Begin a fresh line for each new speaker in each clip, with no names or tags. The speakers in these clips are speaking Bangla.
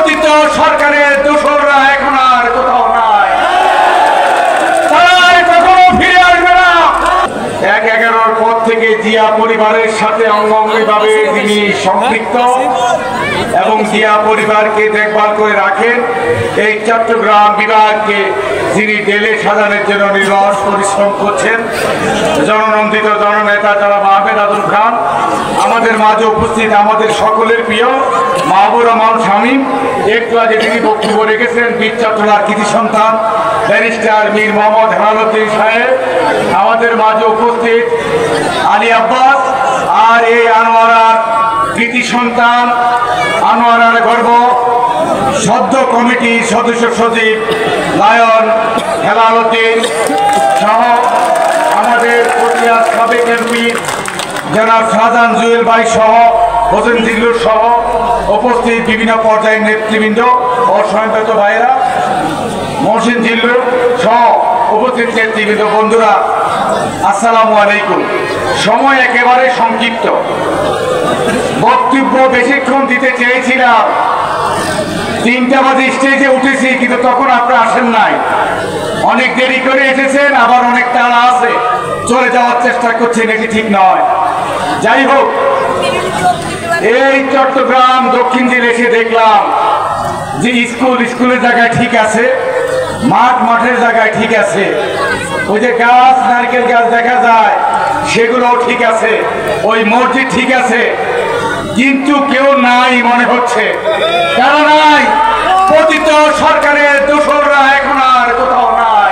পতিত সরকারের দোসররা এখন আর কোথাও নাই, তারা আর কখনো ফিরে আসবে না। ১/১১ পর থেকে জিয়া পরিবারের সাথে অঙ্গাঙ্গিভাবে তিনি সম্পৃক্ত এবং জিয়া পরিবারকে দেখভাল করে রাখেন। এই চট্টগ্রাম বিভাগকে যিনি ঢেলে সাজানোর জন্য নিরলস পরিশ্রম করছেন, জননন্দিত জননেতা যারা মাহমেদ আদুল খান, আমাদের মাঝে উপস্থিত আমাদের সকলের প্রিয় মাহবুব রহমান শামীম, একটু আগে তিনি বক্তব্য রেখেছেন বীর চট্টলার কৃতি সন্তান ব্যারিস্টার মীর মোহাম্মদ হেলালুদ্দিন সাহেব, আমাদের মাঝে উপস্থিত আলী আব্বাস, আর এই আনোয়ারার কৃতি সন্তান আনোয়ারার গর্ব সদ্য কমিটির সদস্য সচিব লায়ন হেলালুদ্দিন সহ আমাদের পটিয়ার সাবেক এমপি জনাব শাহজাহান জুয়েল ভাই সহ হোসেন জিল্লুর সহ উপস্থিত বিভিন্ন পর্যায়ের নেতৃবৃন্দ ও স্বয়ংপেত ভাইরা, মহসিন জিল্লুর সহ উপস্থিত নেতৃবৃন্দ, বন্ধুরা আসসালামু আলাইকুম। সময় একেবারে সংক্ষিপ্ত, বক্তব্য বেশিক্ষণ দিতে চেয়েছিলাম, ৩টা বাজে স্টেজে উঠেছি, কিন্তু তখন আপনারা আসেন নাই, অনেক দেরি করে এসেছেন, আবার অনেক তাড়া আছে, চলে যাওয়ার চেষ্টা করছেন, এটি ঠিক নয়। যাই হোক, এই চট্টগ্রাম দক্ষিণ জেলা এসে দেখলাম যে স্কুলের জায়গায় ঠিক আছে, মাঠের জায়গায় ঠিক আছে, ওই যে গাছ নারকেল গাছ দেখা যায় সেগুলোও ঠিক আছে, ওই মসজিদ ঠিক আছে, কিন্তু কেউ নাই মনে হচ্ছে। কারা নাই? পতিত সরকারের দোসররা এখন আর কোথাও নাই,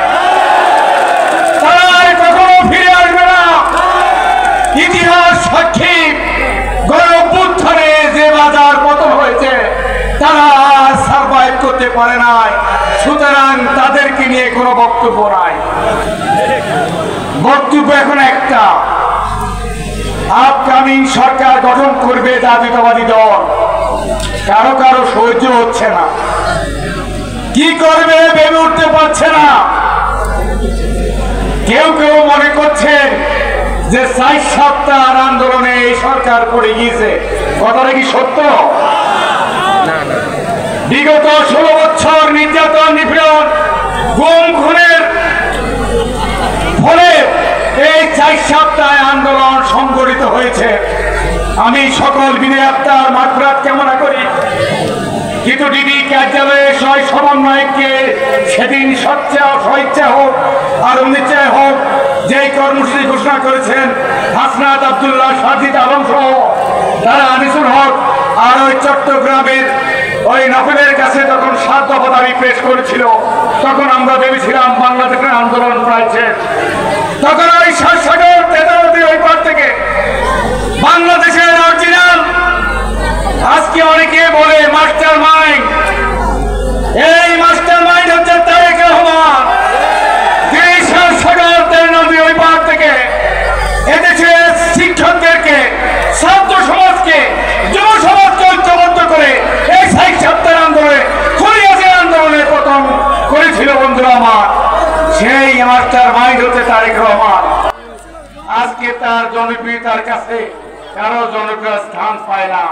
তারা আর কখনো ফিরে আসবে না। ইতিহাস সাক্ষী, গণঅভ্যুত্থানে যে বাজার পতন হয়েছে তারা সার্ভাইভ করতে পারে নাই, সুতরাং তাদেরকে নিয়ে কোনো বক্তব্য নাই। বক্তব্য এখন একটা, আপকামিং সরকার গঠন করবে জাতীয়তাবাদী দল, কারো কারো সহ্য হচ্ছে না, কি করবে ভেবে উঠতে পারছে না। কেউ কেউ মনে করছেন যে ৪ সপ্তাহ আন্দোলনে এই সরকার পড়ে গিয়েছে, কথাটা কি সত্য? বিগত ১৬ বছর নির্যাতন, নিপীড়ন, গুম খুনের ফলে এই ৪ সপ্তাহে আন্দোলন সংগঠিত হয়েছে। আমি সকল বিনয় আত্মার মাগফিরাত কামনা করি, কিন্তু ডিবি কার্যালয়ে সমন্বয়কে সেদিন স্বেচ্ছা হোক আর অনিচ্ছায় হোক যেই কর্মসূচি ঘোষণা করেছেন হাসনাত আব্দুল্লাহ, সাজিদ আলম সহ তারা আনিসুল হক আর ওই চট্টগ্রামের ওই নফলের কাছে যখন ৭ দফা দাবি পেশ করেছিল, তখন আমরা ভেবেছিলাম বাংলাদেশের আন্দোলন প্রায় শেষ। তখন ওই সাগর তেতাবতী ওই পর থেকে বাংলাদেশের অরিজিনাল, আজকে অনেকে বলে মাস্টার মাইন্ড, এই মাস্টার মাইন্ড হচ্ছে তারেক রহমান। তিনি সাগর তেতাবতী ওই পার থেকে এদেশের শিক্ষকদেরকে, ছাত্র সমাজকে, যুব সমাজকে ঐক্যবদ্ধ করে এই ৬০ সপ্তাহের আন্দোলনে, খলিয়াসের আন্দোলনের প্রথম করেছিল বন্ধুরা আমার। সেই মাস্টার মাইন্ড হচ্ছে তারেক রহমান। আজকে তার জনপ্রিয়তার কাছে কারো জনপ্রিয় স্থান পায় না।